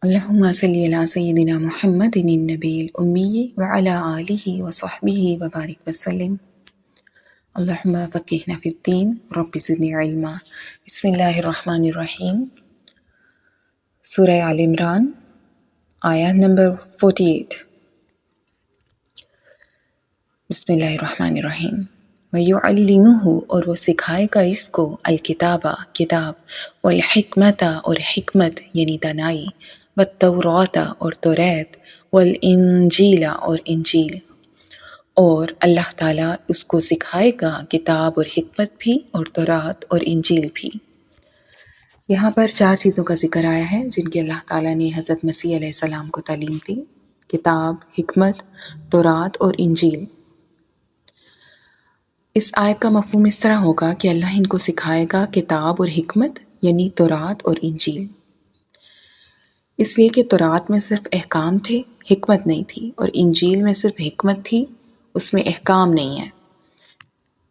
اللهم صل على سيدنا محمد النبي الأمي وعلى آله وصحبه وبارك وسلم. اللهم فقهنا في الدين رب زدني علما. بسم اللہ الرحمن الرحیم. سورہ آل عمران آیت نمبر 48. بسم اللہ الرحمن الرحیم. وَيُعَلِّمُهُ اور وہ سکھائے گا اس کو الکتابہ کتاب، والحکمت اور حکمت یعنی دانائی، والتوراۃ اور توریت، والانجیل اور انجیل. اور اللہ تعالیٰ اس کو سکھائے گا کتاب اور حکمت بھی اور تورات اور انجیل بھی. یہاں پر 4 چیزوں کا ذکر آیا ہے جن کی اللہ تعالیٰ نے حضرت مسیح علیہ السلام کو تعلیم دی: کتاب، حکمت، تورات اور انجیل. اس آیت کا مفہوم اس طرح ہوگا کہ اللہ ان کو سکھائے گا کتاب اور حکمت یعنی تورات اور انجیل. اس لیے کہ تورات میں صرف احکام تھے، حکمت نہیں تھی، اور انجیل میں صرف حکمت تھی، اس میں احکام نہیں ہے.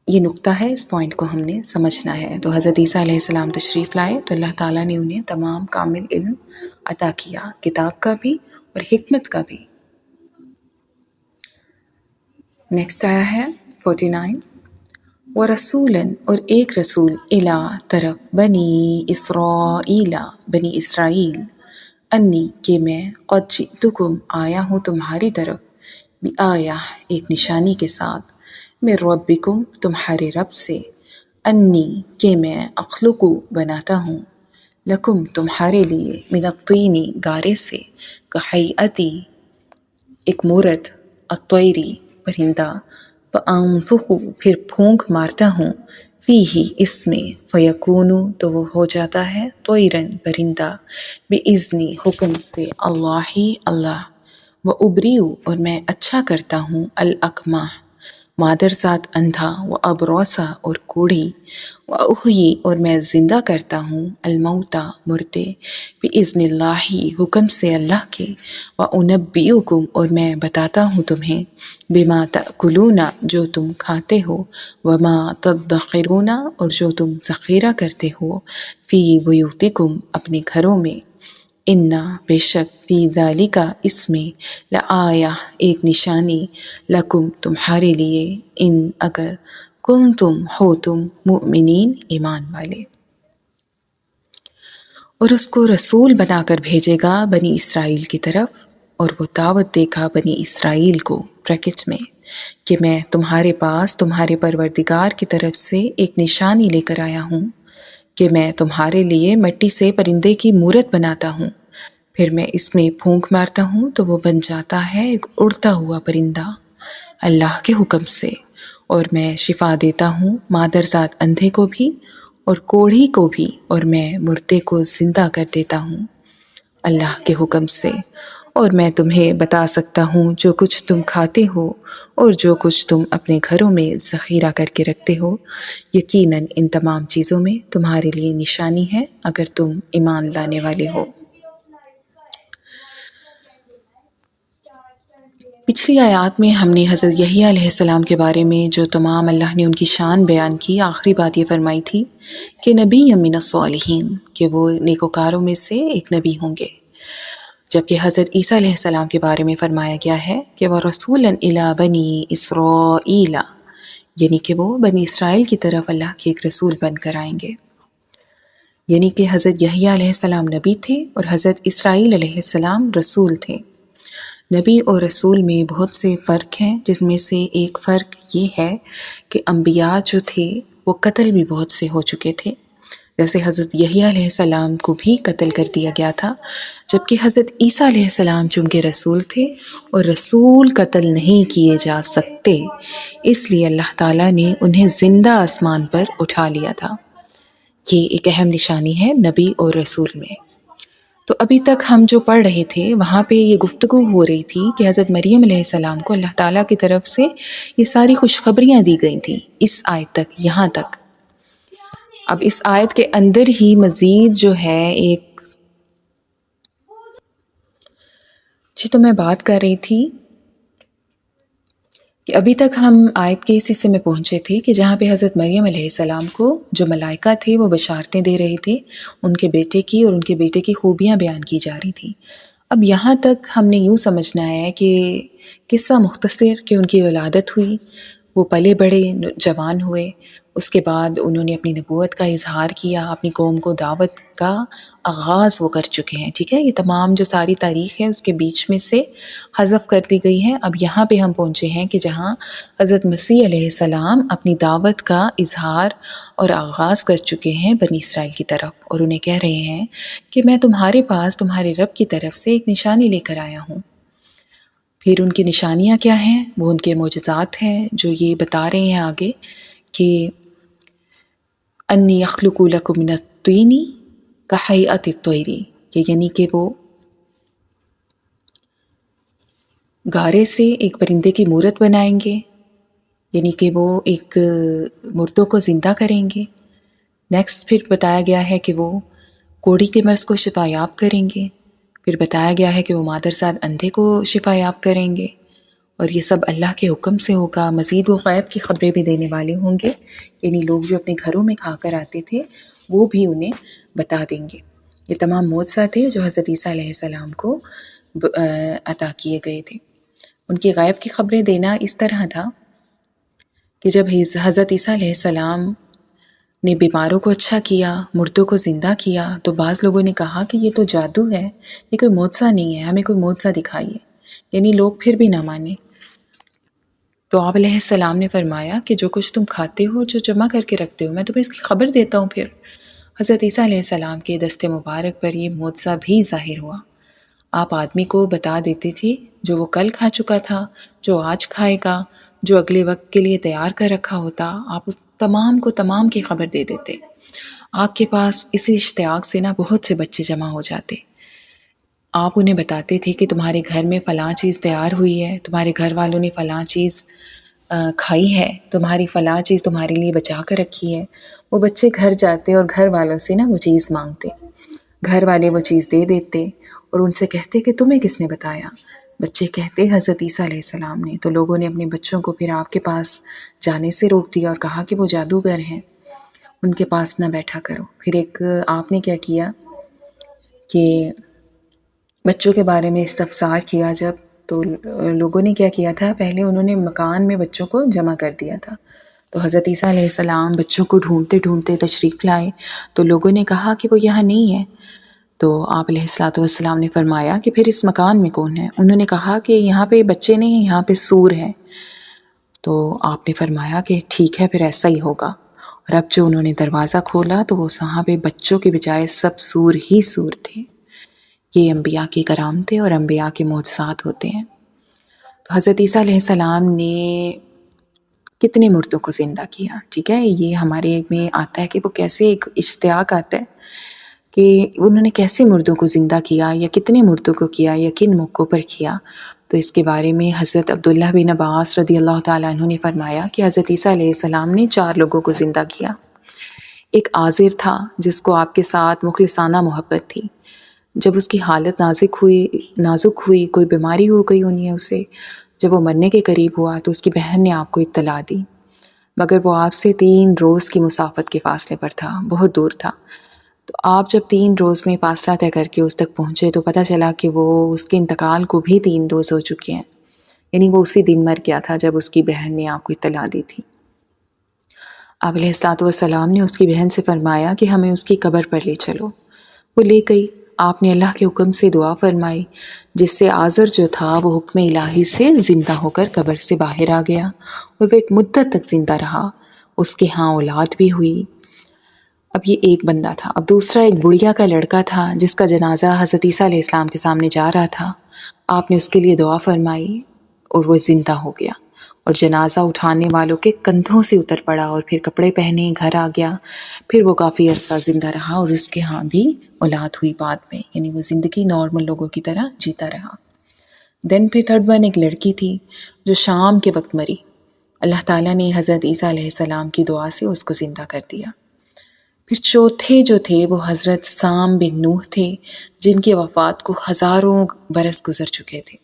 یہ نقطہ ہے، اس پوائنٹ کو ہم نے سمجھنا ہے. تو حضرت عیسیٰ علیہ السلام تشریف لائے تو اللہ تعالیٰ نے انہیں تمام کامل علم عطا کیا، کتاب کا بھی اور حکمت کا بھی. نیکسٹ آیا ہے 49. وَرَسُولًا اور ایک رسول اِلیٰ طرف بنی اسرائیل بنی اسرائیل، انی کہ میں قد جئتکم آیا ہوں تمہاری طرف، بآیہ ایک نشانی کے ساتھ، من ربکم تمہارے رب سے، انی کہ میں اخلق بناتا ہوں، لکم تمہارے لیے، من الطین گارے سے، کہیئتی ایک مورت، الطیری پرندہ، فانفخ پھر پھونک مارتا ہوں، فیہ اس میں، فیکون تو وہ ہو جاتا ہے، طیرن پرندہ، باذنی حکم سے، اللہ. وابریء اور میں اچھا کرتا ہوں، الاکمہ مادر ذات اندھا، وابرص اور کوڑھی، واحیی اور میں زندہ کرتا ہوں، الموتى مردے، باذن اللہ حکم سے اللہ کے، وانبئکم اور میں بتاتا ہوں تمہیں، بما تأکلون جو تم کھاتے ہو، وما تدخرون اور جو تم ذخیرہ کرتے ہو، فی بیوتکم اپنے گھروں میں، انا بے شک، فی ذالک اس میں، لآیہ ایک نشانی، لکم تمہارے لیے، ان اگر کنتم ہو تم مؤمنین ایمان والے. اور اس کو رسول بنا کر بھیجے گا بنی اسرائیل کی طرف، اور وہ دعوت دے گا بنی اسرائیل کو بریکٹ میں کہ میں تمہارے پاس تمہارے پروردگار کی طرف سے ایک نشانی لے کر آیا ہوں کہ میں تمہارے لیے مٹی سے پرندے کی مورت بناتا ہوں، پھر میں اس میں پھونک مارتا ہوں تو وہ بن جاتا ہے ایک اڑتا ہوا پرندہ اللہ کے حکم سے، اور میں شفا دیتا ہوں مادر ذات اندھے کو بھی اور کوڑھی کو بھی، اور میں مردے کو زندہ کر دیتا ہوں اللہ کے حکم سے، اور میں تمہیں بتا سکتا ہوں جو کچھ تم کھاتے ہو اور جو کچھ تم اپنے گھروں میں ذخیرہ کر کے رکھتے ہو، یقیناً ان تمام چیزوں میں تمہارے لیے نشانی ہے اگر تم ایمان لانے والے ہو. پچھلی آیات میں ہم نے حضرت یحییٰ علیہ السلام کے بارے میں جو تمام اللہ نے ان کی شان بیان کی، آخری بات یہ فرمائی تھی کہ نبی من الصالحین، کہ وہ نیکوکاروں میں سے ایک نبی ہوں گے. جبکہ حضرت عیسیٰ علیہ السلام کے بارے میں فرمایا گیا ہے کہ وہ رسولا الی بنی اسرائیل، یعنی کہ وہ بنی اسرائیل کی طرف اللہ کے ایک رسول بن کر آئیں گے. یعنی کہ حضرت یحییٰ علیہ السلام نبی تھے اور حضرت اسرائیل علیہ السلام رسول تھے. نبی اور رسول میں بہت سے فرق ہیں، جس میں سے ایک فرق یہ ہے کہ انبیاء جو تھے وہ قتل بھی بہت سے ہو چکے تھے، جیسے حضرت یحییٰ علیہ السلام کو بھی قتل کر دیا گیا تھا، جبکہ حضرت عیسیٰ علیہ السلام چونکہ رسول تھے اور رسول قتل نہیں کیے جا سکتے، اس لیے اللہ تعالیٰ نے انہیں زندہ آسمان پر اٹھا لیا تھا. یہ ایک اہم نشانی ہے نبی اور رسول میں. تو ابھی تک ہم جو پڑھ رہے تھے وہاں پہ یہ گفتگو ہو رہی تھی کہ حضرت مریم علیہ السلام کو اللہ تعالیٰ کی طرف سے یہ ساری خوشخبریاں دی گئی تھیں اس آیت تک، یہاں تک. اب اس آیت کے اندر ہی مزید جو ہے ایک تو میں بات کر رہی تھی کہ ابھی تک ہم آیت کے اس حصے میں پہنچے تھے کہ جہاں پہ حضرت مریم علیہ السلام کو جو ملائکہ تھے وہ بشارتیں دے رہے تھے ان کے بیٹے کی، اور ان کے بیٹے کی خوبیاں بیان کی جا رہی تھیں۔ اب یہاں تک ہم نے یوں سمجھنا ہے کہ قصہ مختصر کہ ان کی ولادت ہوئی، وہ پلے بڑھے، جوان ہوئے، اس کے بعد انہوں نے اپنی نبوت کا اظہار کیا، اپنی قوم کو دعوت کا آغاز وہ کر چکے ہیں، ٹھیک ہے۔ یہ تمام جو ساری تاریخ ہے اس کے بیچ میں سے حذف کر دی گئی ہے۔ اب یہاں پہ ہم پہنچے ہیں کہ جہاں حضرت مسیح علیہ السلام اپنی دعوت کا اظہار اور آغاز کر چکے ہیں بنی اسرائیل کی طرف، اور انہیں کہہ رہے ہیں کہ میں تمہارے پاس تمہارے رب کی طرف سے ایک نشانی لے کر آیا ہوں۔ پھر ان کی نشانیاں کیا ہیں؟ وہ ان کے معجزات ہیں جو یہ بتا رہے ہیں آگے کہ انی اخلق لکم من الطین کہیئت الطیر، یعنی کہ وہ گارے سے ایک پرندے کی مورت بنائیں گے، یعنی کہ وہ ایک مردوں کو زندہ کریں گے۔ نیکسٹ پھر بتایا گیا ہے کہ وہ کوڑی کے مرض کو شفا یاب کریں گے۔ پھر بتایا گیا ہے کہ وہ مادرزاد اندھے کو شفا یاب کریں گے، اور یہ سب اللہ کے حکم سے ہوگا۔ مزید وہ غیب کی خبریں بھی دینے والے ہوں گے، یعنی لوگ جو اپنے گھروں میں کھا کر آتے تھے وہ بھی انہیں بتا دیں گے۔ یہ تمام معجزات تھے جو حضرت عیسیٰ علیہ السلام کو عطا کیے گئے تھے۔ ان کی غیب کی خبریں دینا اس طرح تھا کہ جب حضرت عیسیٰ علیہ السلام نے بیماروں کو اچھا کیا، مردوں کو زندہ کیا، تو بعض لوگوں نے کہا کہ یہ تو جادو ہے، یہ کوئی معجزہ نہیں ہے، ہمیں کوئی معجزہ دکھائیے، یعنی لوگ پھر بھی نہ مانے۔ تو آپ علیہ السلام نے فرمایا کہ جو کچھ تم کھاتے ہو، جو جمع کر کے رکھتے ہو، میں تمہیں اس کی خبر دیتا ہوں۔ پھر حضرت عیسیٰ علیہ السلام کے دست مبارک پر یہ معجزہ بھی ظاہر ہوا۔ آپ آدمی کو بتا دیتے تھے جو وہ کل کھا چکا تھا، جو آج کھائے گا، جو اگلے وقت کے لیے تیار کر رکھا ہوتا، آپ اس تمام کو تمام کی خبر دے دیتے۔ آپ کے پاس اسی اشتیاق سے بہت سے بچے جمع ہو جاتے۔ آپ انہیں بتاتے تھے کہ تمہارے گھر میں فلاں چیز تیار ہوئی ہے، تمہارے گھر والوں نے فلاں چیز کھائی ہے، تمہاری فلاں چیز تمہارے لیے بچا کر رکھی ہے۔ وہ بچے گھر جاتے اور گھر والوں سے وہ چیز مانگتے، گھر والے وہ چیز دے دیتے اور ان سے کہتے کہ تمہیں کس نے بتایا؟ بچے کہتے حضرت عیسیٰ علیہ السلام نے۔ تو لوگوں نے اپنے بچوں کو پھر آپ کے پاس جانے سے روک دیا اور کہا کہ وہ جادوگر ہیں، ان کے پاس نہ بیٹھا کرو۔ پھر ایک آپ نے کیا کیا کہ بچوں کے بارے میں استفسار کیا جب، تو لوگوں نے کیا کیا تھا، پہلے انہوں نے مکان میں بچوں کو جمع کر دیا تھا۔ تو حضرت عیسیٰ علیہ السلام بچوں کو ڈھونڈتے ڈھونڈتے تشریف لائے، تو لوگوں نے کہا کہ وہ یہاں نہیں ہے۔ تو آپ علیہ السلام نے فرمایا کہ پھر اس مکان میں کون ہے؟ انہوں نے کہا کہ یہاں پہ بچے نہیں ہیں، یہاں پہ سور ہے۔ تو آپ نے فرمایا کہ ٹھیک ہے، پھر ایسا ہی ہوگا۔ اور اب جو انہوں نے دروازہ کھولا تو وہ وہاں پہ بچوں کے بجائے سب سور ہی سور تھے۔ یہ انبیاء کی کرامتیں اور انبیاء کے معجزات ہوتے ہیں۔ تو حضرت عیسیٰ علیہ السلام نے کتنے مردوں کو زندہ کیا، ٹھیک ہے، یہ ہمارے میں آتا ہے کہ وہ کیسے ایک اشتیاق آتا ہے کہ انہوں نے کیسے مردوں کو زندہ کیا، یا کتنے مردوں کو کیا، یا کن موقعوں پر کیا۔ تو اس کے بارے میں حضرت عبداللہ بن عباس رضی اللہ تعالیٰ عنہ نے فرمایا کہ حضرت عیسیٰ علیہ السلام نے 4 لوگوں کو زندہ کیا۔ ایک عازر تھا جس کو آپ کے ساتھ مخلصانہ محبت تھی، جب اس کی حالت نازک ہوئی، کوئی بیماری ہو گئی انہیں اسے، جب وہ مرنے کے قریب ہوا تو اس کی بہن نے آپ کو اطلاع دی، مگر وہ آپ سے 3 روز کی مسافت کے فاصلے پر تھا، بہت دور تھا۔ تو آپ جب 3 روز میں فاصلہ طے کر کے اس تک پہنچے تو پتہ چلا کہ وہ اس کے انتقال کو بھی 3 روز ہو چکے ہیں، یعنی وہ اسی دن مر گیا تھا جب اس کی بہن نے آپ کو اطلاع دی تھی۔ آپ علیہ السلام نے اس کی بہن سے فرمایا کہ ہمیں اس کی قبر پر لے چلو۔ وہ لے گئی۔ آپ نے اللہ کے حکم سے دعا فرمائی، جس سے عازر جو تھا وہ حکم الہی سے زندہ ہو کر قبر سے باہر آ گیا، اور وہ ایک مدت تک زندہ رہا۔ اس کے ہاں اولاد بھی ہوئی۔ اب یہ ایک بندہ تھا۔ اب دوسرا ایک بڑھیا کا لڑکا تھا جس کا جنازہ حضرت عیسیٰ علیہ السلام کے سامنے جا رہا تھا۔ آپ نے اس کے لیے دعا فرمائی اور وہ زندہ ہو گیا، اور جنازہ اٹھانے والوں کے کندھوں سے اتر پڑا، اور پھر کپڑے پہنے گھر آ گیا۔ پھر وہ کافی عرصہ زندہ رہا اور اس کے ہاں بھی اولاد ہوئی بعد میں، یعنی وہ زندگی نارمل لوگوں کی طرح جیتا رہا۔ دین پھر 3rd ون ایک لڑکی تھی جو شام کے وقت مری۔ اللہ تعالیٰ نے حضرت عیسیٰ علیہ السلام کی دعا سے اس کو زندہ کر دیا۔ پھر چوتھے جو تھے وہ حضرت سام بن نوح تھے، جن کی وفات کو ہزاروں برس گزر چکے تھے۔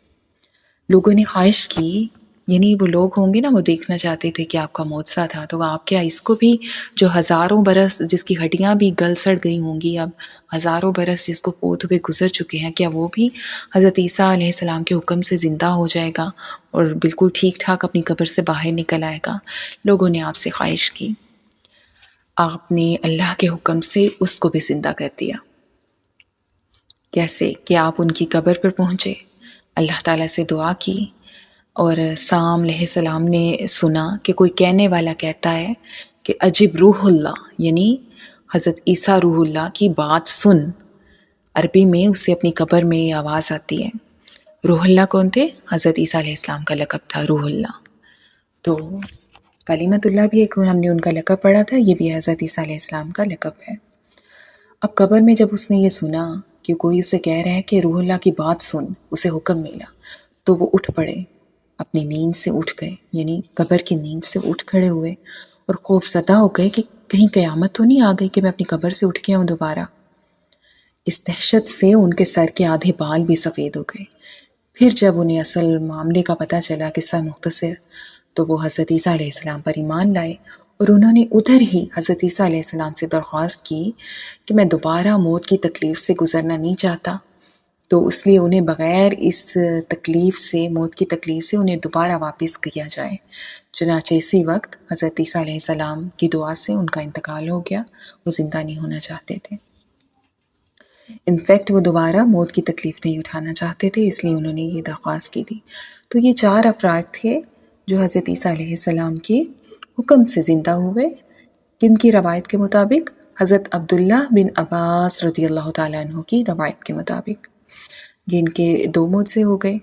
لوگوں نے خواہش کی، یعنی وہ لوگ ہوں گے نا، وہ دیکھنا چاہتے تھے کہ آپ کا معجزہ تھا، تو آپ کیا اس کو بھی، جو ہزاروں برس جس کی ہڈیاں بھی گل سڑ گئی ہوں گی، اب ہزاروں برس جس کو پوت ہوئے گزر چکے ہیں، کیا وہ بھی حضرت عیسیٰ علیہ السلام کے حکم سے زندہ ہو جائے گا اور بالکل ٹھیک ٹھاک اپنی قبر سے باہر نکل آئے گا؟ لوگوں نے آپ سے خواہش کی، آپ نے اللہ کے حکم سے اس کو بھی زندہ کر دیا۔ کیسے کہ آپ ان کی قبر پر پہنچے، اللہ تعالیٰ سے دعا کی، اور سام علیہ السلام نے سنا کہ کوئی کہنے والا کہتا ہے کہ عجب روح اللہ، یعنی حضرت عیسیٰ روح اللہ کی بات سن۔ عربی میں اسے اپنی قبر میں یہ آواز آتی ہے۔ روح اللہ کون تھے؟ حضرت عیسیٰ علیہ السلام کا لقب تھا روح اللہ۔ تو کلیمت اللہ بھی ایک ہم نے ان کا لقب پڑھا تھا، یہ بھی حضرت عیسیٰ علیہ السلام کا لقب ہے۔ اب قبر میں جب اس نے یہ سنا کہ کوئی اسے کہہ رہا ہے کہ روح اللہ کی بات سن، اسے حکم ملا، تو وہ اٹھ پڑے، اپنی نیند سے اٹھ گئے، یعنی قبر کی نیند سے اٹھ کھڑے ہوئے اور خوف زدہ ہو گئے کہ کہیں قیامت تو نہیں آ گئی کہ میں اپنی قبر سے اٹھ کے آؤں دوبارہ۔ اس دہشت سے ان کے سر کے آدھے بال بھی سفید ہو گئے۔ پھر جب انہیں اصل معاملے کا پتہ چلا، قصہ مختصر، تو وہ حضرت عیسیٰ علیہ السلام پر ایمان لائے، اور انہوں نے ادھر ہی حضرت عیسیٰ علیہ السلام سے درخواست کی کہ میں دوبارہ موت کی تکلیف سے گزرنا نہیں چاہتا، تو اس لیے انہیں بغیر اس تکلیف سے، موت کی تکلیف سے، انہیں دوبارہ واپس کیا جائے۔ چنانچہ اسی وقت حضرت عیسیٰ علیہ السلام کی دعا سے ان کا انتقال ہو گیا، وہ زندہ نہیں ہونا چاہتے تھے۔ انفیکٹ وہ دوبارہ موت کی تکلیف نہیں اٹھانا چاہتے تھے، اس لیے انہوں نے یہ درخواست کی تھی۔ تو یہ 4 افراد تھے جو حضرت عیسیٰ علیہ السلام کے حکم سے زندہ ہوئے، جن کی روایت کے مطابق حضرت عبداللہ بن عباس رضی اللہ تعالیٰ عنہ کی روایت کے مطابق یہ ان کے 2 معجزے ہو گئے۔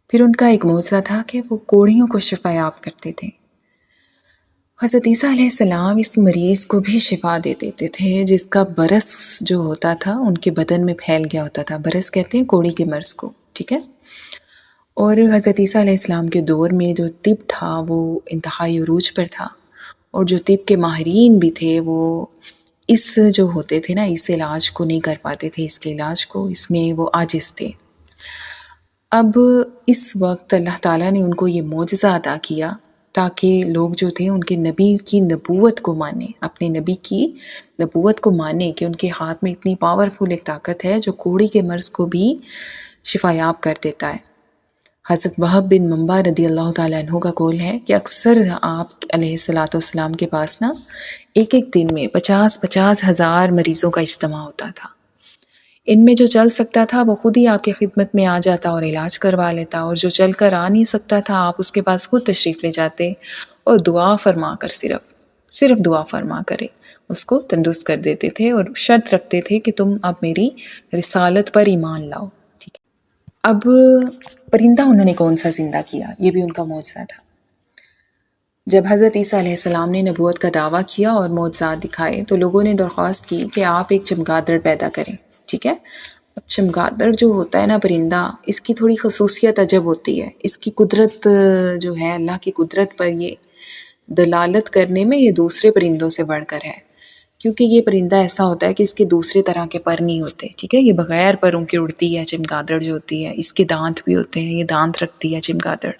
پھر ان کا ایک معجزہ تھا کہ وہ کوڑھیوں کو شفا یاب کرتے تھے۔ حضرت عیسیٰ علیہ السلام اس مریض کو بھی شفا دے دیتے تھے جس کا برس جو ہوتا تھا ان کے بدن میں پھیل گیا ہوتا تھا۔ برس کہتے ہیں کوڑھی کے مرض کو، ٹھیک ہے۔ اور حضرت عیسیٰ علیہ السلام کے دور میں جو طب تھا وہ انتہائی عروج پر تھا، اور جو طب کے ماہرین بھی تھے وہ اس جو ہوتے تھے نا، اس علاج کو نہیں کر پاتے تھے، اس کے علاج کو، اس میں وہ عاجز تھے۔ اب اس وقت اللہ تعالیٰ نے ان کو یہ معجزہ عطا کیا تاکہ لوگ جو تھے ان کے نبی کی نبوت کو مانیں، اپنے نبی کی نبوت کو مانیں کہ ان کے ہاتھ میں اتنی پاورفل ایک طاقت ہے جو کوڑھی کے مرض کو بھی شفا یاب کر دیتا ہے۔ حضرت وہب بن منبع رضی اللہ تعالیٰ عنہ کا قول ہے کہ اکثر آپ علیہ السلام کے پاس نا ایک دن میں 50 ہزار مریضوں کا اجتماع ہوتا تھا۔ ان میں جو چل سکتا تھا وہ خود ہی آپ کی خدمت میں آ جاتا اور علاج کروا لیتا، اور جو چل کر آ نہیں سکتا تھا آپ اس کے پاس خود تشریف لے جاتے اور دعا فرما کر صرف دعا فرما کرے اس کو تندرست کر دیتے تھے، اور شرط رکھتے تھے کہ تم اب میری رسالت پر ایمان لاؤ، ٹھیک ہے۔ اب پرندہ انہوں نے کون سا زندہ کیا، یہ بھی ان کا معجزہ تھا۔ جب حضرت عیسیٰ علیہ السلام نے نبوت کا دعویٰ کیا اور معجزات دکھائے تو لوگوں نے درخواست کی کہ آپ ایک چمگادڑ پیدا کریں، ٹھیک ہے۔ اب چمگادڑ جو ہوتا ہے نا پرندہ، اس کی تھوڑی خصوصیت عجب ہوتی ہے، اس کی قدرت جو ہے، اللہ کی قدرت پر یہ دلالت کرنے میں یہ دوسرے پرندوں سے بڑھ کر ہے، کیونکہ یہ پرندہ ایسا ہوتا ہے کہ اس کے دوسرے طرح کے پر نہیں ہوتے، ٹھیک ہے۔ یہ بغیر پروں کے اڑتی ہے چمگادڑ جو ہوتی ہے، اس کے دانت بھی ہوتے ہیں، یہ دانت رکھتی ہے چمگادڑ۔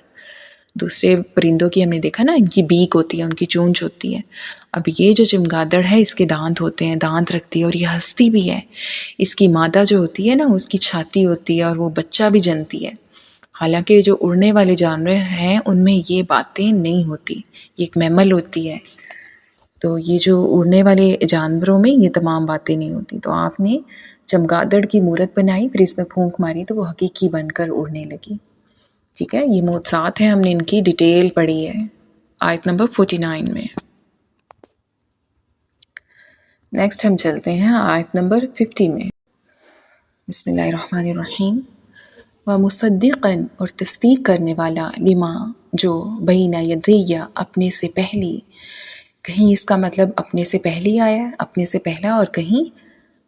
دوسرے پرندوں کی ہم نے دیکھا نا، ان کی بیک ہوتی ہے، ان کی چونچ ہوتی ہے، اب یہ جو چمگادڑ ہے اس کے دانت ہوتے ہیں، دانت رکھتی ہے، اور یہ ہنستی بھی ہے۔ اس کی مادہ جو ہوتی ہے نا، اس کی چھاتی ہوتی ہے اور وہ بچہ بھی جنتی ہے، حالانکہ جو اڑنے والے جانور ہیں ان میں یہ باتیں نہیں ہوتی، یہ ایک میمل ہوتی ہے، تو یہ جو اڑنے والے جانوروں میں یہ تمام باتیں نہیں ہوتی۔ تو آپ نے چمگادڑ کی مورت بنائی، پھر اس میں پھونک ماری تو وہ حقیقی بن کر اڑنے لگی، ٹھیک ہے۔ یہ معجزات ہیں، ہم نے ان کی ڈیٹیل پڑھی ہے آیت نمبر 49 میں۔ نیکسٹ ہم چلتے ہیں آیت نمبر 50 میں۔ بسم اللہ الرحمن الرحیم۔ وَمُصَدِّقًا، اور تصدیق کرنے والا، لما، جو، بین یدیّ، اپنے سے پہلی، کہیں اس کا مطلب اپنے سے پہلی آیا ہے، اپنے سے پہلا، اور کہیں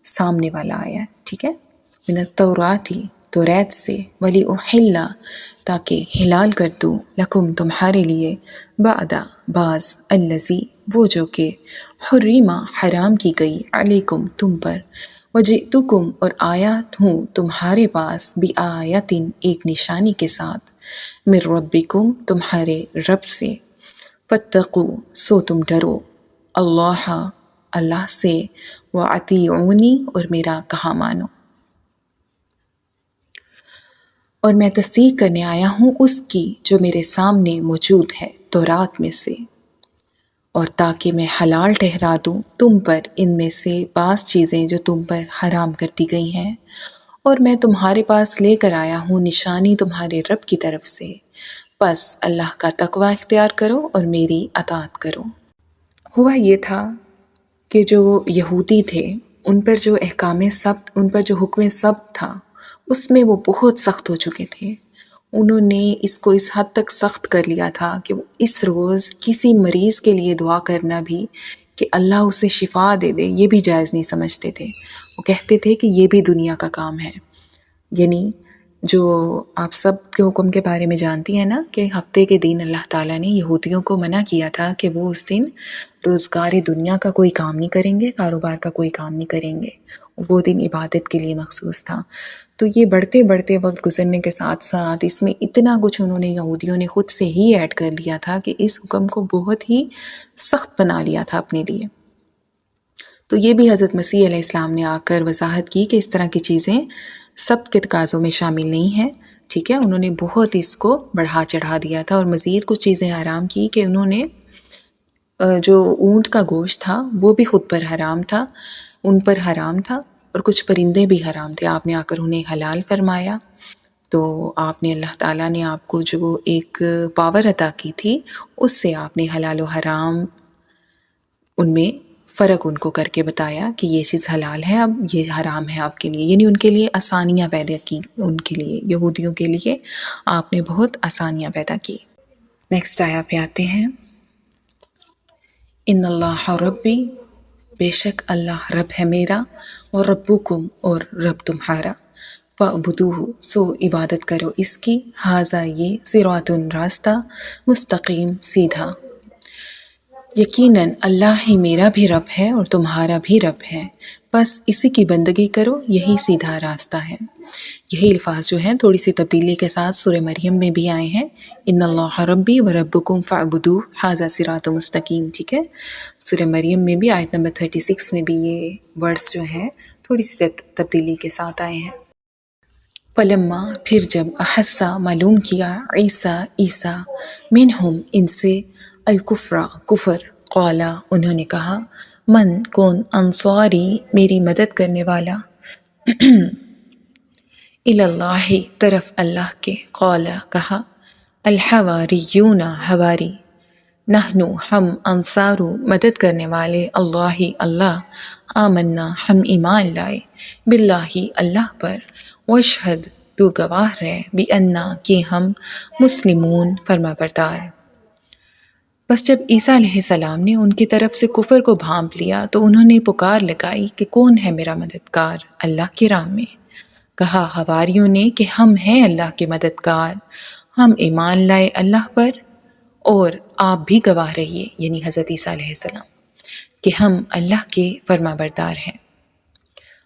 سامنے والا آیا ہے، ٹھیک ہے۔ من التوراۃ، توریت سے، وَلِأُحِلَّ، تاکہ حلال کر دوں، لکم، تمہارے لیے، بعد، بعض، الذی، وہ جو کہ، حرم، حرام کی گئی، علیکم، تم پر، وجئتکم، اور آیا ہوں تمہارے پاس، بآیۃ، ایک نشانی کے ساتھ، من ربکم تمہارے رب سے، فاتقوا سو تم ڈرو، اللہ اللہ سے، وَأَطِیعُونِی اور میرا کہا مانو، اور میں تصدیق کرنے آیا ہوں اس کی جو میرے سامنے موجود ہے تورات میں سے، اور تاکہ میں حلال ٹھہرا دوں تم پر ان میں سے بعض چیزیں جو تم پر حرام کر دی گئی ہیں، اور میں تمہارے پاس لے کر آیا ہوں نشانی تمہارے رب کی طرف سے، پس اللہ کا تقوی اختیار کرو اور میری اطاعت کرو۔ ہوا یہ تھا کہ جو یہودی تھے ان پر جو احکام سبت، ان پر جو حکم سبت تھا، اس میں وہ بہت سخت ہو چکے تھے۔ انہوں نے اس کو اس حد تک سخت کر لیا تھا کہ وہ اس روز کسی مریض کے لیے دعا کرنا بھی کہ اللہ اسے شفا دے دے، یہ بھی جائز نہیں سمجھتے تھے۔ وہ کہتے تھے کہ یہ بھی دنیا کا کام ہے۔ یعنی جو آپ سب کے حکم کے بارے میں جانتی ہیں نا کہ ہفتے کے دن اللہ تعالیٰ نے یہودیوں کو منع کیا تھا کہ وہ اس دن روزگار دنیا کا کوئی کام نہیں کریں گے، کاروبار کا کوئی کام نہیں کریں گے، وہ دن عبادت کے لیے مخصوص تھا۔ تو یہ بڑھتے بڑھتے وقت گزرنے کے ساتھ ساتھ اس میں اتنا کچھ انہوں نے یہودیوں نے خود سے ہی ایڈ کر لیا تھا کہ اس حکم کو بہت ہی سخت بنا لیا تھا اپنے لیے۔ تو یہ بھی حضرت مسیح علیہ السلام نے آ کر وضاحت کی کہ اس طرح کی چیزیں سب کے تقاضوں میں شامل نہیں ہیں، ٹھیک ہے۔ انہوں نے بہت اس کو بڑھا چڑھا دیا تھا، اور مزید کچھ چیزیں حرام کی کہ انہوں نے جو اونٹ کا گوشت تھا وہ بھی خود پر حرام تھا، ان پر حرام تھا، اور کچھ پرندے بھی حرام تھے۔ آپ نے آ کر انہیں حلال فرمایا۔ تو آپ نے اللہ تعالیٰ نے آپ کو جو ایک پاور عطا کی تھی اس سے آپ نے حلال و حرام ان میں فرق ان کو کر کے بتایا کہ یہ چیز حلال ہے، اب یہ حرام ہے آپ کے لیے، یعنی ان کے لیے آسانیاں پیدا کی، ان کے لیے یہودیوں کے لیے آپ نے بہت آسانیاں پیدا کی۔ نیکسٹ آیا پہ آتے ہیں، ان اللہ ربی، بے شک اللہ رب ہے میرا، اور ربکم اور رب تمہارا، فاعبدوہ سو عبادت کرو اس کی، ھذا یہ صراط راستہ، مستقیم سیدھا، یقیناً اللہ ہی میرا بھی رب ہے اور تمہارا بھی رب ہے، بس اسی کی بندگی کرو، یہی سیدھا راستہ ہے۔ یہی الفاظ جو ہیں تھوڑی سی تبدیلی کے ساتھ سورہ مریم میں بھی آئے ہیں، ان اللہ ربی و ربکم فاعبدوہ ھذا صراط مستقیم، ٹھیک ہے۔ سورہ مریم میں بھی آیت نمبر 36 میں بھی یہ ورڈز جو ہیں تھوڑی سی تبدیلی کے ساتھ آئے ہیں۔ فلما پھر جب احسا معلوم کیا عیسیٰ منہم ان سے الکفر کفر، قالا انہوں نے کہا، من کون انصاری میری مدد کرنے والا، اللہ طرف اللہ کے، قالا کہا، الحواریون حواری، نحنو ہم، انصارو مدد کرنے والے، اللہ، آمنا ہم ایمان لائے، باللہ اللہ پر، واشہد تو گواہ رہے، بِأَنَّا کہ ہم، مسلمون فرما بردار۔ بس جب عیسیٰ علیہ السلام نے ان کی طرف سے کفر کو بھانپ لیا تو انہوں نے پکار لگائی کہ کون ہے میرا مددگار اللہ کی راہ میں؟ کہا حواریوں نے کہ ہم ہیں اللہ کے مددگار، ہم ایمان لائے اللہ پر، اور آپ بھی گواہ رہیے، یعنی حضرت عیسیٰ علیہ السلام، کہ ہم اللہ کے فرما بردار ہیں۔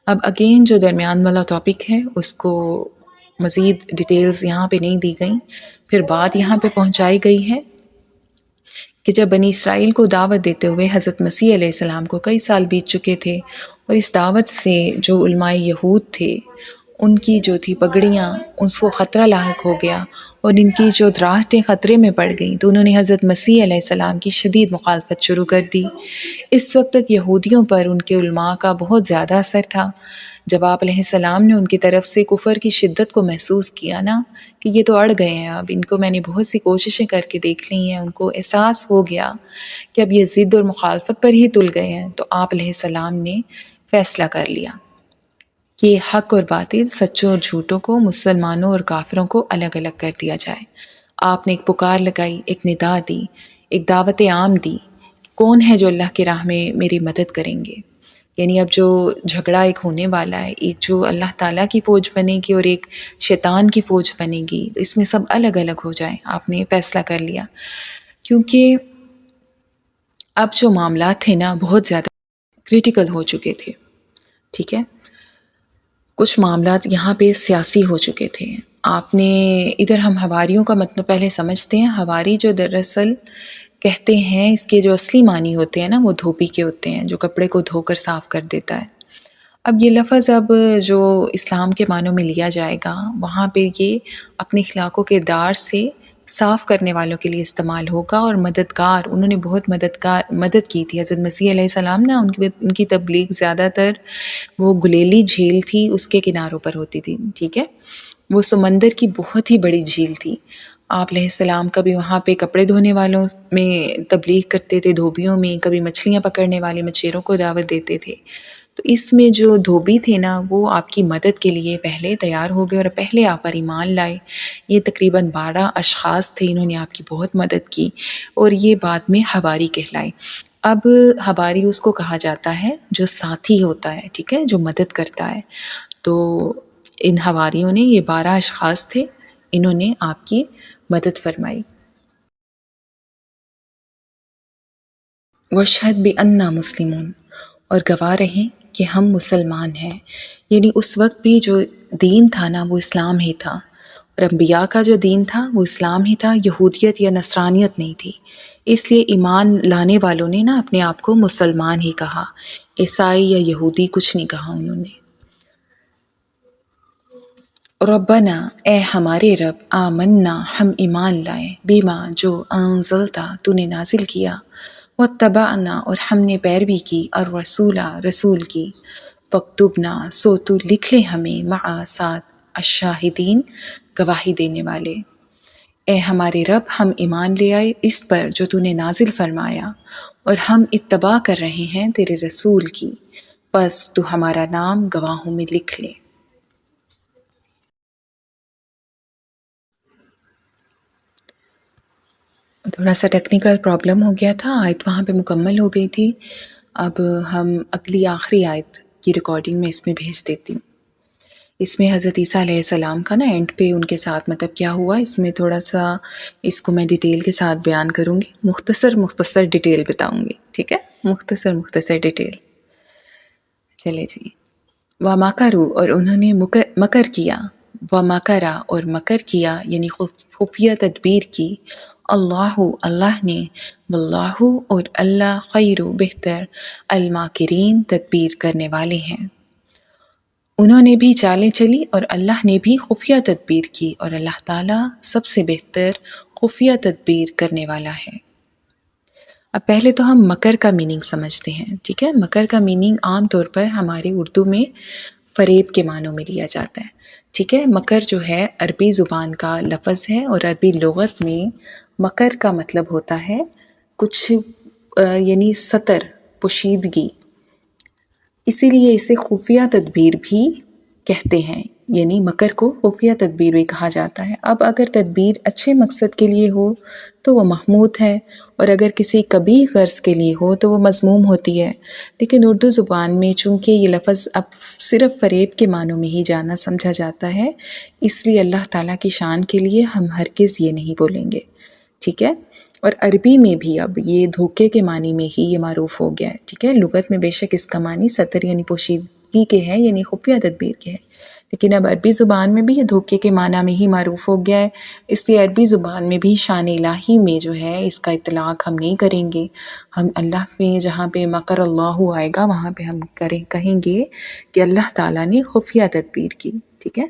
اب اگین جو درمیان والا ٹاپک ہے اس کو مزید ڈیٹیلز یہاں پہ نہیں دی گئیں، پھر بات یہاں پہ پہنچائی گئی ہے کہ جب بنی اسرائیل کو دعوت دیتے ہوئے حضرت مسیح علیہ السلام کو کئی سال بیت چکے تھے، اور اس دعوت سے جو علماء یہود تھے ان کی جو تھی پگڑیاں اس کو خطرہ لاحق ہو گیا، اور ان کی جو راحتیں خطرے میں پڑ گئیں، تو انہوں نے حضرت مسیح علیہ السلام کی شدید مخالفت شروع کر دی۔ اس وقت تک یہودیوں پر ان کے علماء کا بہت زیادہ اثر تھا۔ جب آپ علیہ السلام نے ان کی طرف سے کفر کی شدت کو محسوس کیا نا کہ یہ تو اڑ گئے ہیں، اب ان کو میں نے بہت سی کوششیں کر کے دیکھ لی ہیں، ان کو احساس ہو گیا کہ اب یہ ضد اور مخالفت پر ہی تل گئے ہیں، تو آپ علیہ السلام نے فیصلہ کر لیا کہ حق اور باطل، سچوں اور جھوٹوں کو، مسلمانوں اور کافروں کو الگ الگ کر دیا جائے۔ آپ نے ایک پکار لگائی، ایک ندا دی، ایک دعوت عام دی، کون ہے جو اللہ کی راہ میں میری مدد کریں گے؟ یعنی اب جو جھگڑا ایک ہونے والا ہے، ایک جو اللہ تعالیٰ کی فوج بنے گی اور ایک شیطان کی فوج بنے گی، تو اس میں سب الگ الگ ہو جائیں، آپ نے فیصلہ کر لیا۔ کیونکہ اب جو معاملات تھے نا بہت زیادہ کریٹیکل ہو چکے تھے، ٹھیک ہے۔ کچھ معاملات یہاں پہ سیاسی ہو چکے تھے، آپ نے ادھر ہم حواریوں کا مطلب پہلے سمجھتے ہیں. حواری جو دراصل کہتے ہیں اس کے جو اصلی معنی ہوتے ہیں نا وہ دھوبی کے ہوتے ہیں جو کپڑے کو دھو کر صاف کر دیتا ہے. اب یہ لفظ اب جو اسلام کے معنوں میں لیا جائے گا وہاں پہ یہ اپنے اخلاق و کردار سے صاف کرنے والوں کے لیے استعمال ہوگا. اور مددگار، انہوں نے بہت مدد کی تھی حضرت مسیح علیہ السلام نا. ان کی تبلیغ زیادہ تر وہ گلیلی جھیل تھی اس کے کناروں پر ہوتی تھی. ٹھیک ہے، وہ سمندر کی بہت ہی بڑی جھیل تھی. آپ علیہ السلام کبھی وہاں پہ کپڑے دھونے والوں میں تبلیغ کرتے تھے، دھوبیوں میں، کبھی مچھلیاں پکڑنے والے مچھیروں کو دعوت دیتے تھے. تو اس میں جو دھوبی تھے نا وہ آپ کی مدد کے لیے پہلے تیار ہو گئے اور پہلے آپ پر ایمان لائے. یہ تقریباً 12 اشخاص تھے، انہوں نے آپ کی بہت مدد کی اور یہ بعد میں حواری کہلائے. اب حواری اس کو کہا جاتا ہے جو ساتھی ہوتا ہے، ٹھیک ہے، جو مدد کرتا ہے. تو ان حواریوں نے، یہ 12 اشخاص تھے، انہوں نے آپ کی مدد فرمائی. وَاشْهَدْ بِأَنَّا مُسْلِمُونَ، اور گواہ رہیں کہ ہم مسلمان ہیں. یعنی اس وقت بھی جو دین تھا نا وہ اسلام ہی تھا، اور انبیاء کا جو دین تھا وہ اسلام ہی تھا، یہودیت یا نصرانیت نہیں تھی. اس لیے ایمان لانے والوں نے نا اپنے آپ کو مسلمان ہی کہا، عیسائی یا یہودی کچھ نہیں کہا انہوں نے. ربنا، اے ہمارے رب، آمنا، ہم ایمان لائے، بیما، جو انزلتا، تو نے نازل کیا، واتبعنا، اور ہم نے پیروی کی، الرسولہ، رسول کی، فاکتبنا، سو تو لکھ لے ہمیں، مع، ساتھ، الشاہدین، گواہی دینے والے. اے ہمارے رب، ہم ایمان لے آئے اس پر جو تو نے نازل فرمایا اور ہم اتباع کر رہے ہیں تیرے رسول کی، پس تو ہمارا نام گواہوں میں لکھ لے. تھوڑا سا ٹیکنیکل پرابلم ہو گیا تھا، آیت وہاں پہ مکمل ہو گئی تھی. اب ہم اگلی آخری آیت کی ریکارڈنگ میں اس میں بھیج دیتی ہوں. اس میں حضرت عیسیٰ علیہ السلام کا نا اینڈ پہ ان کے ساتھ مطلب کیا ہوا، اس میں تھوڑا سا اس کو میں ڈیٹیل کے ساتھ بیان کروں گی. مختصر ڈیٹیل بتاؤں گی، ٹھیک ہے، مختصر ڈیٹیل. چلے جی. وَمَكَرُوا، اور انہوں نے مکر کیا، وَمَكَرَ، اور مکر کیا یعنی خفیہ تدبیر کی، اللہ نے، واللہ، اور اللہ، خیر، بہتر، الماکرین، تدبیر کرنے والے ہیں. انہوں نے بھی چالیں چلی اور اللہ نے بھی خفیہ تدبیر کی، اور اللہ تعالیٰ سب سے بہتر خفیہ تدبیر کرنے والا ہے. اب پہلے تو ہم مکر کا میننگ سمجھتے ہیں، ٹھیک ہے. مکر کا میننگ عام طور پر ہمارے اردو میں فریب کے معنوں میں لیا جاتا ہے، ٹھیک ہے. مکر جو ہے عربی زبان کا لفظ ہے، اور عربی لغت میں مکر کا مطلب ہوتا ہے کچھ یعنی ستر، پوشیدگی. اسی لیے اسے خفیہ تدبیر بھی کہتے ہیں، یعنی مکر کو خفیہ تدبیر بھی کہا جاتا ہے. اب اگر تدبیر اچھے مقصد کے لیے ہو تو وہ محمود ہے، اور اگر کسی قبیح غرض کے لیے ہو تو وہ مذموم ہوتی ہے. لیکن اردو زبان میں چونکہ یہ لفظ اب صرف فریب کے معنوں میں ہی جانا سمجھا جاتا ہے، اس لیے اللہ تعالیٰ کی شان کے لیے ہم ہرگز یہ نہیں بولیں گے، ٹھیک ہے. اور عربی میں بھی اب یہ دھوکے کے معنی میں ہی یہ معروف ہو گیا ہے، ٹھیک ہے. لغت میں بے شک اس کا معنی ستر یعنی پوشیدگی کے ہے، یعنی خفیہ تدبیر کے ہے، لیکن اب عربی زبان میں بھی یہ دھوکے کے معنی میں ہی معروف ہو گیا ہے. اس لیے عربی زبان میں بھی شان الہی میں جو ہے اس کا اطلاق ہم نہیں کریں گے. ہم اللہ میں جہاں پہ مکر اللہ آئے گا وہاں پہ ہم کہیں گے کہ اللہ تعالیٰ نے خفیہ تدبیر کی، ٹھیک ہے.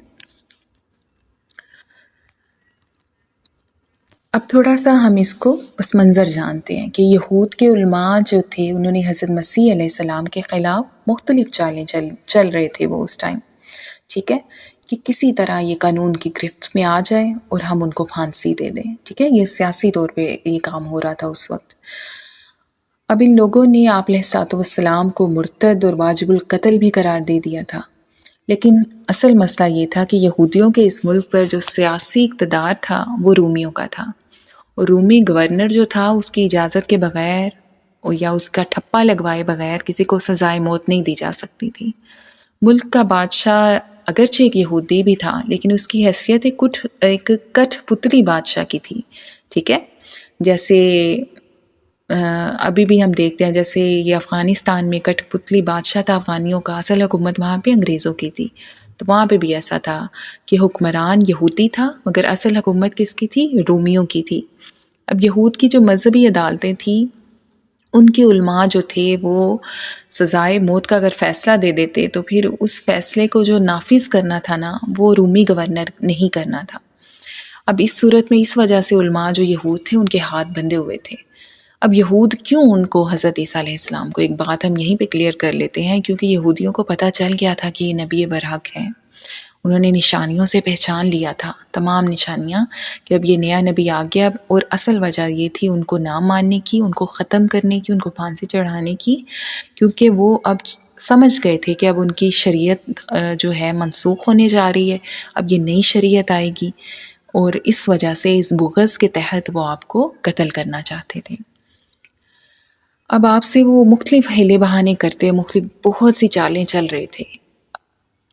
اب تھوڑا سا ہم اس کو پس منظر جانتے ہیں کہ یہود کے علماء جو تھے انہوں نے حضرت مسیح علیہ السلام کے خلاف مختلف چالیں چل رہے تھے وہ اس ٹائم، ٹھیک ہے، کہ کسی طرح یہ قانون کی گرفت میں آ جائے اور ہم ان کو پھانسی دے دیں، ٹھیک ہے. یہ سیاسی طور پہ یہ کام ہو رہا تھا اس وقت. اب ان لوگوں نے آپ علیہ السلام کو مرتد اور واجب القتل بھی قرار دے دیا تھا. لیکن اصل مسئلہ یہ تھا کہ یہودیوں کے اس ملک پر جو سیاسی اقتدار تھا وہ رومیوں کا تھا، اور رومی گورنر جو تھا اس کی اجازت کے بغیر یا اس کا ٹھپا لگوائے بغیر کسی کو سزائے موت نہیں دی جا سکتی تھی. ملک کا بادشاہ اگرچہ ایک یہودی بھی تھا لیکن اس کی حیثیت ایک کٹھ پتلی بادشاہ کی تھی، ٹھیک ہے. جیسے ابھی بھی ہم دیکھتے ہیں جیسے یہ افغانستان میں کٹھ پتلی بادشاہ تھا افغانیوں کا، اصل حکومت وہاں پہ انگریزوں کی تھی. تو وہاں پہ بھی ایسا تھا کہ حکمران یہودی تھا مگر اصل حکومت کس کی تھی؟ رومیوں کی تھی۔ اب یہود کی جو مذہبی عدالتیں تھیں ان کے علماء جو تھے وہ سزائے موت کا اگر فیصلہ دے دیتے تو پھر اس فیصلے کو جو نافذ کرنا تھا نا وہ رومی گورنر نہیں کرنا تھا۔ اب اس صورت میں اس وجہ سے علماء جو یہود تھے ان کے ہاتھ بندھے ہوئے تھے۔ اب یہود کیوں ان کو حضرت عیسیٰ علیہ السلام کو، ایک بات ہم یہیں پہ کلیئر کر لیتے ہیں، کیونکہ یہودیوں کو پتہ چل گیا تھا کہ یہ نبی برحق ہے۔ انہوں نے نشانیوں سے پہچان لیا تھا، تمام نشانیاں، کہ اب یہ نیا نبی آ گیا، اور اصل وجہ یہ تھی ان کو نہ ماننے کی، ان کو ختم کرنے کی، ان کو پھانسی چڑھانے کی، کیونکہ وہ اب سمجھ گئے تھے کہ اب ان کی شریعت جو ہے منسوخ ہونے جا رہی ہے، اب یہ نئی شریعت آئے گی، اور اس وجہ سے اس بغض کے تحت وہ آپ کو قتل کرنا چاہتے تھے۔ اب آپ سے وہ مختلف حیلے بہانے کرتے، مختلف بہت سی چالیں چل رہے تھے،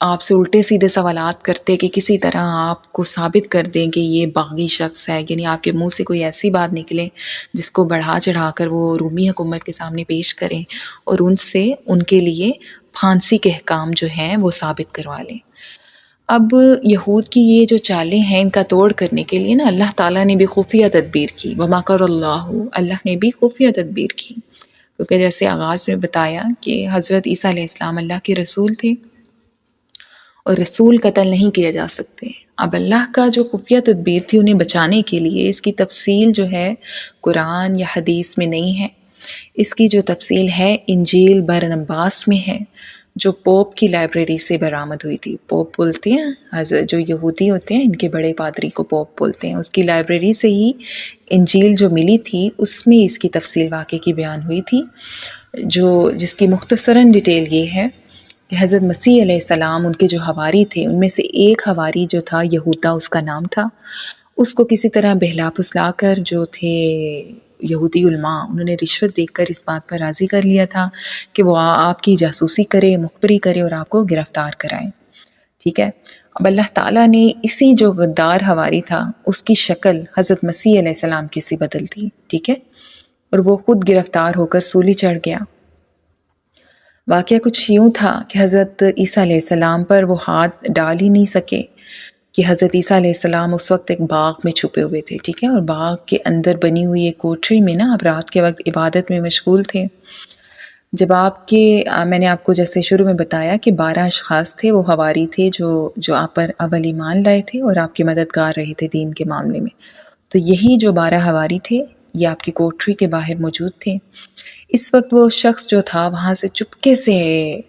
آپ سے الٹے سیدھے سوالات کرتے کہ کسی طرح آپ کو ثابت کر دیں کہ یہ باغی شخص ہے، یعنی آپ کے منہ سے کوئی ایسی بات نکلے جس کو بڑھا چڑھا کر وہ رومی حکومت کے سامنے پیش کریں اور ان سے ان کے لیے پھانسی کے احکام جو ہیں وہ ثابت کروا لیں۔ اب یہود کی یہ جو چالیں ہیں ان کا توڑ کرنے کے لیے نا اللہ تعالیٰ نے بھی خفیہ تدبیر کی، وَمَكَرَ اللَّهُ، اللہ نے بھی خفیہ تدبیر کی، کیونکہ جیسے آغاز میں بتایا کہ حضرت عیسیٰ علیہ السلام اللہ کے رسول تھے اور رسول قتل نہیں کیے جا سکتے۔ اب اللہ کا جو خفیہ تدبیر تھی انہیں بچانے کے لیے، اس کی تفصیل جو ہے قرآن یا حدیث میں نہیں ہے، اس کی جو تفصیل ہے انجیل برنباس میں ہے، جو پوپ کی لائبریری سے برآمد ہوئی تھی۔ پوپ بولتے ہیں جو یہودی ہوتے ہیں، ان کے بڑے پادری کو پوپ بولتے ہیں، اس کی لائبریری سے ہی انجیل جو ملی تھی اس میں اس کی تفصیل واقعے کی بیان ہوئی تھی، جس کی مختصراً ڈیٹیل یہ ہے کہ حضرت مسیح علیہ السلام ان کے جو حواری تھے ان میں سے ایک حواری جو تھا یہودا اس کا نام تھا، اس کو کسی طرح بہلا پھسلا کر جو تھے یہودی علماء انہوں نے رشوت دے کر اس بات پر راضی کر لیا تھا کہ وہ آپ کی جاسوسی کرے، مخبری کرے اور آپ کو گرفتار کرائے، ٹھیک ہے۔ اب اللہ تعالیٰ نے اسی جو غدار حواری تھا اس کی شکل حضرت مسیح علیہ السلام کی سی بدل دی، ٹھیک ہے، اور وہ خود گرفتار ہو کر سولی چڑھ گیا۔ واقعہ کچھ یوں تھا کہ حضرت عیسیٰ علیہ السلام پر وہ ہاتھ ڈال ہی نہیں سکے کہ حضرت عیسیٰ علیہ السلام اس وقت ایک باغ میں چھپے ہوئے تھے، ٹھیک ہے، اور باغ کے اندر بنی ہوئی ایک کوٹری میں نا آپ رات کے وقت عبادت میں مشغول تھے۔ جب میں نے آپ کو جیسے شروع میں بتایا کہ 12 اشخاص تھے، وہ حواری تھے جو آپ پر اول ایمان لائے تھے اور آپ کے مددگار رہے تھے دین کے معاملے میں، تو یہی جو 12 حواری تھے یہ آپ کی کوٹری کے باہر موجود تھے۔ اس وقت وہ شخص جو تھا وہاں سے چپکے سے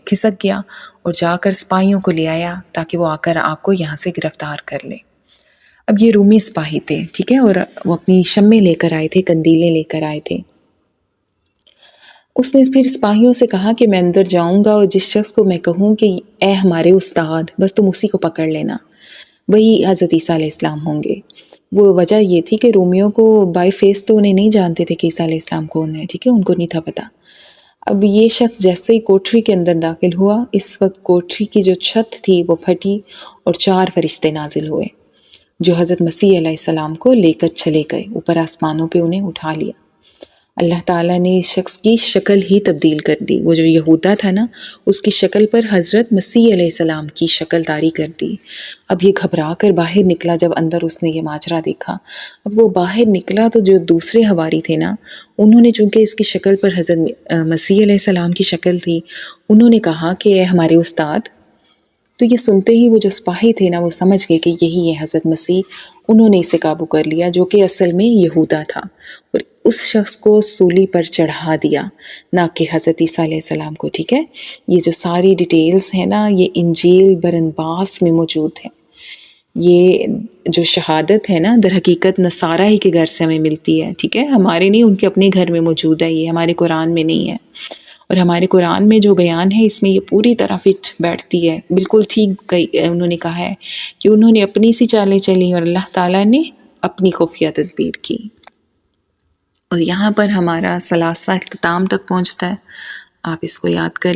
کھسک گیا اور جا کر سپاہیوں کو لے آیا تاکہ وہ آ کر آپ کو یہاں سے گرفتار کر لے۔ اب یہ رومی سپاہی تھے، ٹھیک ہے، اور وہ اپنی شمع لے کر آئے تھے، قندیلیں لے کر آئے تھے۔ اس نے پھر سپاہیوں سے کہا کہ میں اندر جاؤں گا اور جس شخص کو میں کہوں کہ اے ہمارے استاد، بس تم اسی کو پکڑ لینا، وہی حضرت عیسیٰ علیہ السلام ہوں گے۔ وہ وجہ یہ تھی کہ رومیوں کو بائی فیس تو انہیں نہیں جانتے تھے کہ عیسیٰ علیہ السلام کون ہے، ٹھیک ہے، ان کو نہیں تھا پتہ۔ اب یہ شخص جیسے ہی کوٹری کے اندر داخل ہوا، اس وقت کوٹری کی جو چھت تھی وہ پھٹی اور 4 فرشتے نازل ہوئے جو حضرت مسیح علیہ السلام کو لے کر چلے گئے، اوپر آسمانوں پہ انہیں اٹھا لیا۔ اللہ تعالیٰ نے اس شخص کی شکل ہی تبدیل کر دی، وہ جو یہودا تھا نا اس کی شکل پر حضرت مسیح علیہ السلام کی شکل طاری کر دی۔ اب یہ گھبرا کر باہر نکلا، جب اندر اس نے یہ ماجرا دیکھا، اب وہ باہر نکلا تو جو دوسرے حواری تھے نا انہوں نے، چونکہ اس کی شکل پر حضرت مسیح علیہ السلام کی شکل تھی، انہوں نے کہا کہ اے ہمارے استاد۔ تو یہ سنتے ہی وہ جو سپاہی تھے نا وہ سمجھ گئے کہ یہی ہے حضرت مسیح، انہوں نے اسے قابو کر لیا جو کہ اصل میں یہودا تھا، اور اس شخص کو سولی پر چڑھا دیا، نہ کہ حضرت عیسیٰ علیہ السلام کو، ٹھیک ہے۔ یہ جو ساری ڈیٹیلز ہیں نا یہ انجیل برنباس میں موجود ہے۔ یہ جو شہادت ہے نا در حقیقت نصارہ ہی کے گھر سے ہمیں ملتی ہے، ٹھیک ہے، ہمارے نہیں، ان کے اپنے گھر میں موجود ہے، یہ ہمارے قرآن میں نہیں ہے، اور ہمارے قرآن میں جو بیان ہے اس میں یہ پوری طرح فٹ بیٹھتی ہے، بالکل ٹھیک انہوں نے کہا ہے کہ انہوں نے اپنی سی چالیں چلیں اور اللہ تعالیٰ نے اپنی خفیہ تدبیر کی۔ اور یہاں پر ہمارا ثلاثہ اختتام تک پہنچتا ہے، آپ اس کو یاد کر